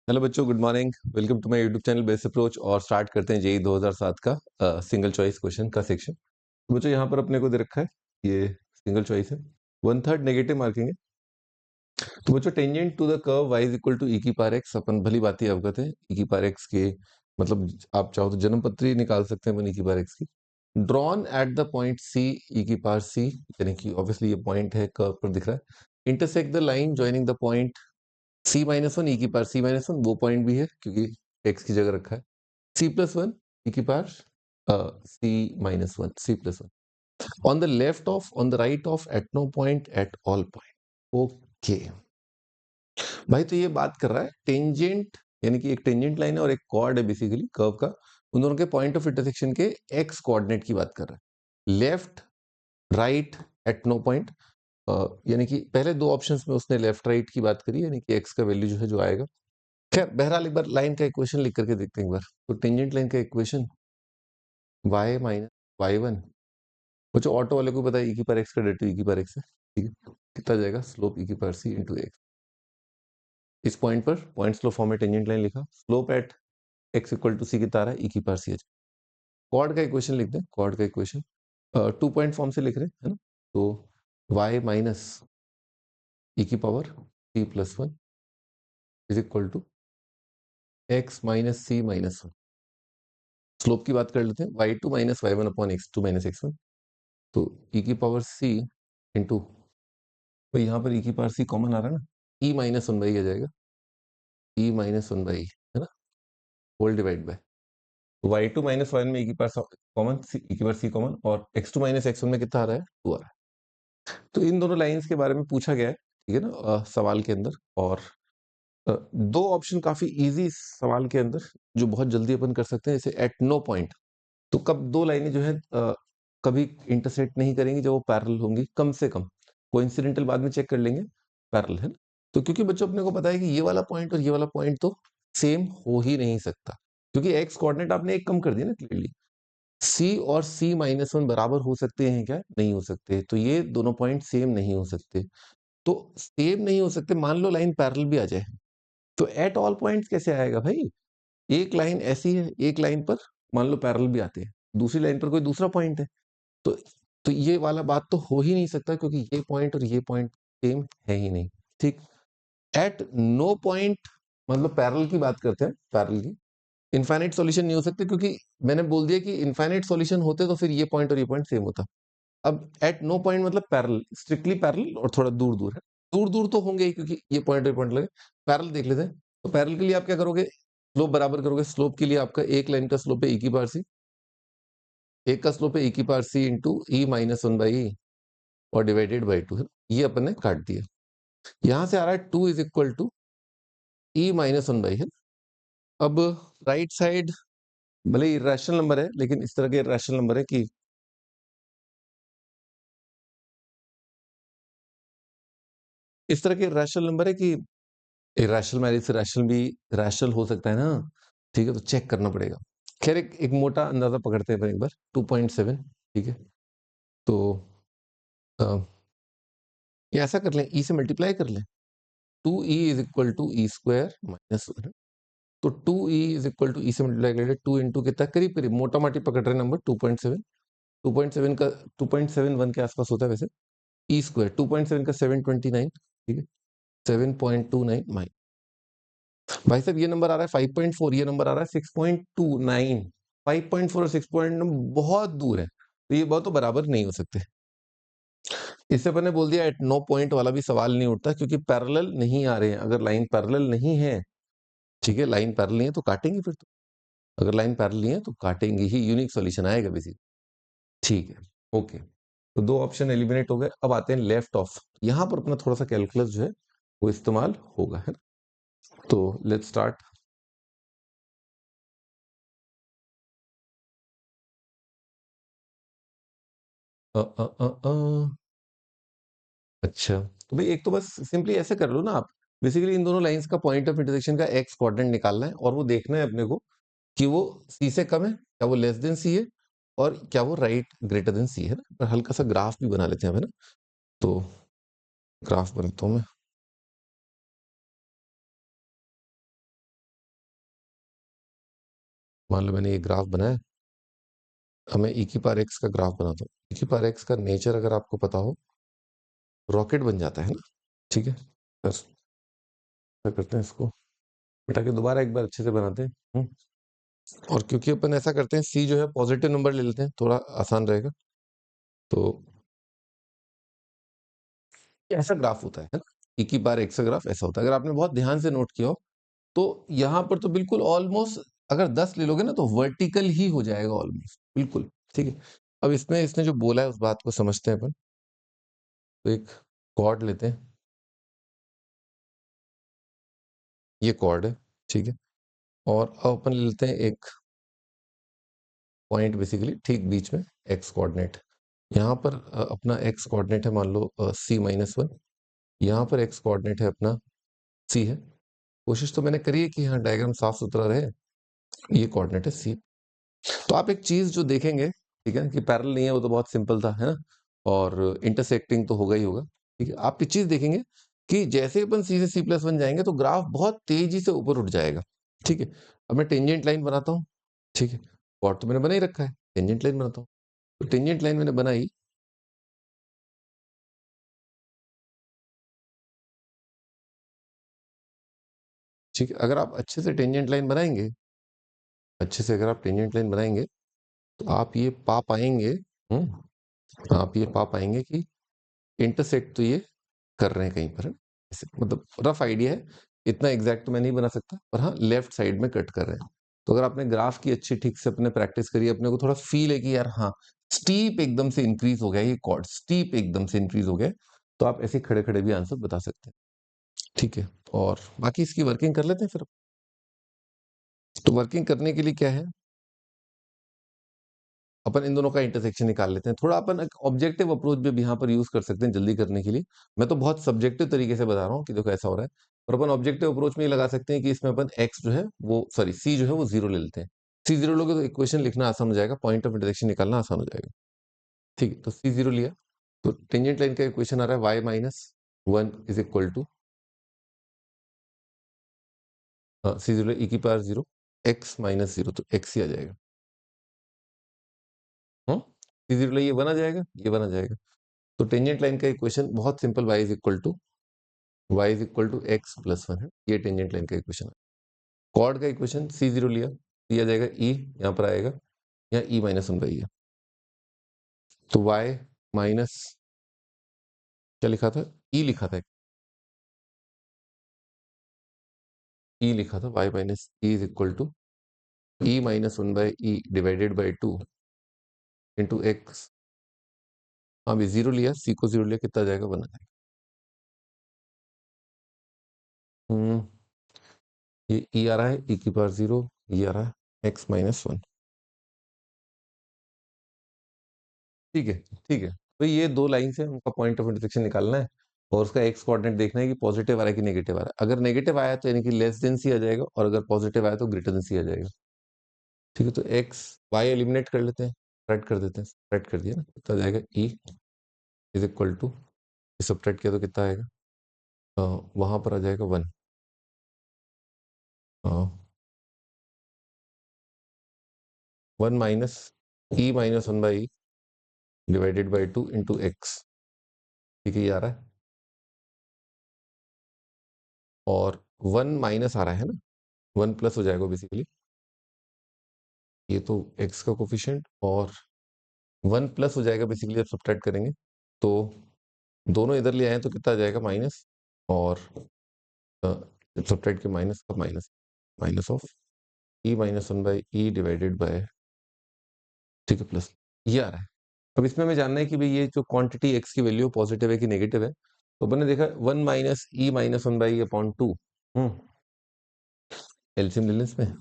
Hello बच्चों, good morning. Welcome to my YouTube channel base approach. और start करते हैं जेई 2007 का सिंगल चॉइस क्वेश्चन का सेक्शन। बच्चों यहाँ पर अपने को दे रखा है, ये सिंगल चॉइस है, 1/3 नेगेटिव मार्किंग है। तो बच्चों tangent to the curve y is equal to e की पावर एक्स, अपन भली बात ही अवगत है। ई की पावर एक्स के मतलब आप चाहो तो जन्मपत्री निकाल सकते हैं अपन ई की पावर एक्स की। Drawn at the point c e की पावर सी, यानी कि ऑब्वियसली ये पॉइंट है, कर्व पर दिख रहा है। Intersect the line joining the point c-1 ई की पावर c-1, वो पॉइंट भी है क्योंकि x की जगह रखा है। c+1 ई की power c-1, c+1 on the left of, on the right of, at no point, at all point. Okay भाई, तो ये बात कर रहा है टेंजेंट, यानी कि एक टेंजेंट लाइन है और एक कॉर्ड है बेसिकली कर्व का, उन दोनों के पॉइंट ऑफ इंटरसेक्शन के x कोऑर्डिनेट की बात कर रहा है। Left, right, at no point, यानी कि पहले दो ऑप्शंस में उसने लेफ्ट राइट की बात करी, यानी कि x का वैल्यू जो है जो आएगा। खैर बहरहाल एक बार लाइन का इक्वेशन लिख करके देखते हैं एक बार। तो टेंजेंट लाइन का इक्वेशन y माइनस y1, वो जो ऑटो वाले को पता है, e की पावर x का डेरिवेटिव e की पावर x है, ठीक है। कितना जाएगा स्लोप e की पावर c इंटू x। इस पॉइंट पर पॉइंट स्लोप फॉर्म में टेंजेंट लाइन लिखा, slope at x equal to c कितना आ रहा है, e की पावर c है। कॉर्ड का इक्वेशन लिखते हैं, कॉर्ड का इक्वेशन 2 पॉइंट फॉर्म से लिख रहे हैं, है ना। तो y माइनस e की power c+1 is equal to x minus c minus 1। Slope की बात कर लेते हैं, y2 minus y1 upon x2 minus x1। तो e की पावर c इंटू, तो यहाँ पर e की पावर c कॉमन आ रहा है ना, e माइनस 1/e आ जाएगा, e माइनस 1/e, है ना, whole divide by y2 minus y1 में e की पावर कॉमन, e की पावर c कॉमन, और x2 माइनस x1 में कितना आ रहा है, 2 आ रहा है। तो इन दोनों लाइंस के बारे में पूछा गया है, ठीक है ना, सवाल के अंदर। और दो ऑप्शन काफी इजी सवाल के अंदर जो बहुत जल्दी अपन कर सकते हैं, जैसे एट नो पॉइंट। तो कब दो लाइनें जो है कभी इंटरसेक्ट नहीं करेंगी जब वो पैरेलल होंगी, कम से कम। कोइंसिडेंटल बाद में चेक कर लेंगे, पैरेलल है ना। तो क्योंकि बच्चों अपने को पता है कि ये वाला पॉइंट और ये वाला पॉइंट तो सेम हो ही नहीं सकता, क्योंकि एक्स कोऑर्डिनेट आपने एक कम कर दिया ना क्लियरली। सी और c-1 बराबर हो सकते हैं क्या, नहीं हो सकते। तो ये दोनों पॉइंट सेम नहीं हो सकते। तो सेम नहीं हो सकते, मान लो लाइन पैरेलल भी आ जाए, तो एट ऑल पॉइंट्स कैसे आएगा भाई। एक लाइन ऐसी है, एक लाइन पर मान लो पैरेलल भी आते हैं, दूसरी लाइन पर कोई दूसरा पॉइंट है, तो तो ये वाला बात तो हो ही नहीं सकता, क्योंकि ये पॉइंट और ये पॉइंट सेम है ही नहीं, ठीक। एट नो पॉइंट मतलब पैरेलल की बात करते हैं, पैरेलल की इनफाइनाइट सॉल्यूशन नहीं हो सकते, क्योंकि मैंने बोल दिया कि इनफाइनाइट सॉल्यूशन होते तो फिर ये पॉइंट और ये पॉइंट सेम होता। अब एट नो पॉइंट मतलब पैरेलल, स्ट्रिक्टली पैरेलल और थोड़ा दूर दूर है। दूर दूर तो होंगे ही, क्योंकि ये पॉइंट और पॉइंट लगे। पैरेलल देख लेते हैं। तो पैरेलल के लिए आप क्या करोगे, स्लोप बराबर करोगे। स्लोप के लिए आपका एक लाइन का स्लोप है e की पावर c, एक का स्लोप है e की power c into e minus 1/e और डिवाइडेड बाई 2 है। ये अपन ने काट दिया। यहां से आ रहा है 2 is equal to e minus 1/e है। अब राइट साइड भले ही इरेशनल नंबर है, लेकिन इस तरह के इरेशनल नंबर है कि इस तरह के इरेशनल नंबर है कि इरेशनल मैरिज से रैशनल भी रैशनल हो सकता है ना, ठीक है। तो चेक करना पड़ेगा। खैर एक मोटा अंदाजा पकड़ते हैं अपन एक बार, 2.7, ठीक है। तो ये ऐसा कर लें, e से मल्टीप्लाई कर लें, 2e is equal to e square minus 1। तो 2e इज इक्वल टू ई से मल्टीप्लाई कर ले, 2 इंटू कितना, करीब करीब मोटा माटी पकड़ रहे नंबर, 2.7। 2.7 का 2.71 के आसपास होता है वैसे। ई स्क्वायर 2.7 का 729, ठीक है, 7.29 माइनस, भाई साहब ये नंबर आ रहा है 5.4, ये नंबर आ रहा है 6.29। 5.4 और 6.9 बहुत दूर है, तो ये बहुत तो बराबर नहीं हो सकते। इससे अपन ने बोल दिया एट नो पॉइंट वाला भी सवाल नहीं उठता, क्योंकि पैरेलल नहीं आ रहे हैं। अगर लाइन पैरेलल नहीं है, ठीक है, लाइन पैरेलल नहीं है तो काटेंगे फिर तो। अगर लाइन पैरेलल नहीं है तो काटेंगे ही, यूनिक सॉल्यूशन आएगा बेसिक, ठीक है। ओके, तो दो ऑप्शन एलिमिनेट हो गए। अब आते हैं लेफ्ट ऑफ। यहां पर अपना थोड़ा सा कैलकुलस जो है वो इस्तेमाल होगा, है ना। तो लेट्स स्टार्ट। अच्छा, तो भाई एक तो बस सिंपली ऐसे कर लो ना आप। बेसिकली इन दोनों लाइंस का पॉइंट ऑफ इंटरसेक्शन का एक्स कोऑर्डिनेट निकालना है, और वो देखना है अपने को कि वो सी से कम है, क्या वो लेस देन सी है, और क्या वो राइट ग्रेटर देन सी है ना। पर हल्का सा ग्राफ भी बना लेते हैं, है ना। तो ग्राफ बनाता हूं मैं। मान लो मैंने ये ग्राफ बनाया, अब मैं ई की पावर एक्स का ग्राफ बनाता हूँ। ई की पावर एक्स का नेचर अगर आपको पता हो, रॉकेट बन जाता है ना। ठीक है, बस क्या करते हैं, इसको मिटा के दोबारा एक बार अच्छे से बनाते हैं। और क्योंकि अपन ऐसा करते हैं, सी जो है पॉजिटिव नंबर ले लेते हैं, थोड़ा आसान रहेगा। तो ऐसा ग्राफ होता है ना, ई की पावर एक्स का ग्राफ ऐसा होता है। अगर आपने बहुत ध्यान से नोट किया हो तो यहाँ पर तो बिल्कुल ऑलमोस्ट, अगर 10 ले लोगे ना तो वर्टिकल ही हो जाएगा ऑलमोस्ट, बिल्कुल। ठीक है, अब इसमें इसने जो बोला है उस बात को समझते हैं अपन। तो एक कॉर्ड लेते हैं, ये कॉर्ड है। ठीक है, और अब अपन लेते हैं एक पॉइंट बेसिकली ठीक बीच में, एक्स कोऑर्डिनेट। यहाँ पर अपना एक्स कोऑर्डिनेट है मान लो c-1, यहाँ पर एक्स कोऑर्डिनेट है अपना c है। कोशिश तो मैंने करी है कि यहाँ डायग्राम साफ सुथरा रहे। ये कोऑर्डिनेट है c। तो आप एक चीज जो देखेंगे, ठीक है, कि पैरेलल नहीं है वो तो बहुत सिंपल था, है ना, और इंटरसेक्टिंग तो होगा ही होगा। ठीक है, आप एक चीज देखेंगे कि जैसे अपन सी से c+1 जाएंगे तो ग्राफ बहुत तेजी से ऊपर उठ जाएगा। ठीक है, अब मैं टेंजेंट लाइन बनाता हूँ। ठीक है, कॉर्ड तो मैंने बना ही रखा है, टेंजेंट लाइन बनाता हूँ। तो टेंजेंट लाइन मैंने बनाई। ठीक है, अगर आप अच्छे से टेंजेंट लाइन बनाएंगे, अच्छे से अगर आप टेंजेंट लाइन बनाएंगे तो आप ये पा पाएंगे, आप ये पा पाएंगे कि इंटरसेक्ट तो ये कर रहे हैं कहीं पर, है। ऐसे मतलब रफ आइडिया है, इतना एग्जैक्ट तो मैं नहीं बना सकता, पर हाँ लेफ्ट साइड में कट कर रहे हैं। तो अगर आपने ग्राफ की अच्छी ठीक से अपने प्रैक्टिस करी, अपने को थोड़ा फील है कि यार हाँ स्टीप एकदम से इंक्रीज हो गया, ये कॉर्ड स्टीप एकदम से इंक्रीज हो गया, तो आप ऐसे खड़े खड़े भी आंसर बता सकते हैं। ठीक है, और बाकी इसकी वर्किंग कर लेते हैं फिर। तो वर्किंग करने के लिए क्या है, अपन इन दोनों का इंटरसेक्शन निकाल लेते हैं। थोड़ा अपन ऑब्जेक्टिव अप्रोच भी यहाँ पर यूज कर सकते हैं जल्दी करने के लिए। मैं तो बहुत सब्जेक्टिव तरीके से बता रहा हूँ कि देखो ऐसा हो रहा है, और अपन ऑब्जेक्टिव अप्रोच में ये लगा सकते हैं कि इसमें अपन एक्स जो है वो, सॉरी सी जो है वो 0 ले लेते हैं। सी 0 लोगे तो इक्वेशन लिखना आसान हो जाएगा, पॉइंट ऑफ इंटरसेक्शन निकालना आसान हो जाएगा। ठीक है, तो सी 0 लिया, तो टेंजेंट लाइन का इक्वेशन आ रहा है y-1 इज इक्वल टू सी 0 ई की पावर 0 x-0, तो x ही आ जाएगा। सी 0 ये बना जाएगा, ये बना जाएगा। तो टेंजेंट लाइन का इक्वेशन बहुत simple, y is equal to x plus 1 है, ये टेंजेंट लाइन का इक्वेशन है। कॉर्ड का इक्वेशन c0 लिया, दिया जाएगा e, यहाँ पर आएगा, यहाँ e-1/e है। तो y माइनस, क्या लिखा था, e लिखा था, e लिखा था, y-e is equal to e-1/e divided by 2 into x. हाँ भी 0 लिया, c को 0 लिया, कितना जाएगा, 1 आ जाएगा। ये e आ रहा है, e की पावर 0, ये आ रहा है x-1। ठीक है, ठीक है, तो ये दो लाइन से उनका पॉइंट ऑफ इंटरसेक्शन निकालना है, और उसका एक्स कोऑर्डिनेट देखना है कि पॉजिटिव आ रहा है कि नेगेटिव आ रहा है। अगर नेगेटिव आया तो यानी कि लेस देन सी आ जाएगा, और अगर पॉजिटिव आया तो ग्रेटर देन सी आ जाएगा। ठीक है, तो एक्स वाई एलिमिनेट कर लेते हैं, सब्ट्रैक्ट कर देते हैं, सब्ट्रैक्ट कर दिया ना, कितना जाएगा, e is equal to, subtract किया तो कितना आएगा, वहां पर आ जाएगा 1, 1 minus e-1/e divided by 2 into x. ठीक है, ये आ रहा है, और 1 माइनस आ रहा है ना, 1 प्लस हो जाएगा बेसिकली, ये तो x का कोफिशिएंट, और 1 प्लस हो जाएगा बेसिकली जब सब्ट्रैक्ट करेंगे। तो दोनों इधर ले आए तो कितना आ जाएगा, माइनस, और जब सब्ट्रैक्ट के माइनस का minus, minus of e-1/e divided by, ठीक है, प्लस, ये आ रहा है। अब इसमें हमें जानना है कि भाई ये जो क्वांटिटी x की वैल्यू पॉजिटिव है कि नेगेटिव है। तो अपन ने देखा 1 माइनस e-1/e अपॉन 2, एलसीएम ले लें इसमें,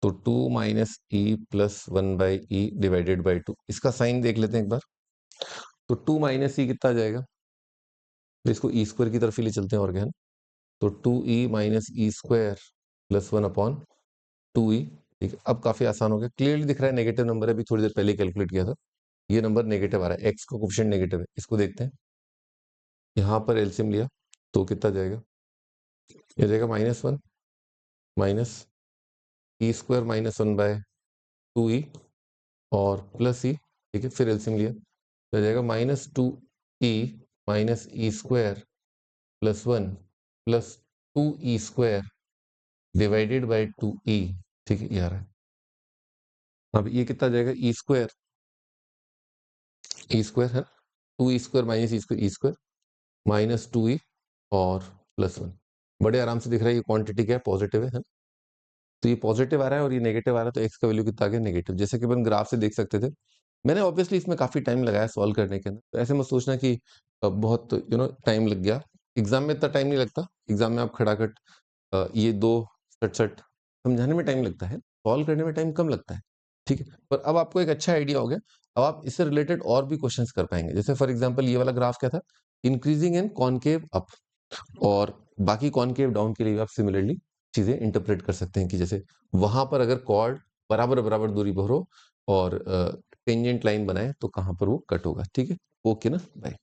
तो 2 minus e plus 1/e divided by 2, इसका साइन देख लेते हैं एक बार। तो 2 माइनस ई कितना आ जाएगा, तो इसको ई स्क्वायर की तरफ ही ले चलते हैं, और क्या है ना, तो 2e-e² प्लस 1 अपॉन 2e। ठीक है, अब काफी आसान हो गया, क्लियरली दिख रहा है नेगेटिव नंबर है, अभी थोड़ी देर पहले कैलकुलेट किया था, ये नंबर नेगेटिव आ रहा है, एक्स का कोफिशिएंट नेगेटिव है। इसको देखते हैं, यहाँ पर एलसीएम लिया तो कितना जाएगा, ये जाएगा -1 माइनस ई स्क्वायर माइनस 1/2e और प्लस ई, ठीक है, फिर एलसीएम लिया तो आ जाएगा -2e minus E square plus 1 plus 2e square divided by 2e, ठीक है, ये आ रहा है। अब ये कितना आ जाएगा, ई स्क्वायर है, 2e स्क्वायर माइनस ई स्क्वायर माइनस 2e और प्लस 1। बड़े आराम से दिख रहा है ये क्वांटिटी क्या है, पॉजिटिव है। तो ये पॉजिटिव आ रहा है और ये नेगेटिव आ रहा है, तो एक्स का वैल्यू कितना आ गया, नेगेटिव। जैसे कि अपन ग्राफ से देख सकते थे। मैंने ऑब्वियसली इसमें काफी टाइम लगाया सॉल्व करने के अंदर, तो ऐसे मत सोचना कि बहुत टाइम लग गया। एग्जाम में इतना टाइम नहीं लगता। एग्जाम में आप खड़ाखट ये 2 सट समझाने में टाइम लगता है, सॉल्व करने में टाइम कम लगता है, ठीक है। पर अब आपको एक अच्छा आइडिया हो गया। अब आप इससे रिलेटेड और भी क्वेश्चंस कर पाएंगे। जैसे फॉर एग्जांपल ये वाला ग्राफ क्या था, इंक्रीजिंग इन कॉनकेव अप, और बाकी कॉनकेव डाउन के लिए भी आप सिमिलरली चीजें इंटरप्रेट कर सकते हैं कि जैसे वहां पर अगर कॉर्ड बराबर बराबर दूरी पर हो और टेंजेंट लाइन बनाए तो कहां पर वो कट होगा, ठीक है। ओके ना, बाय।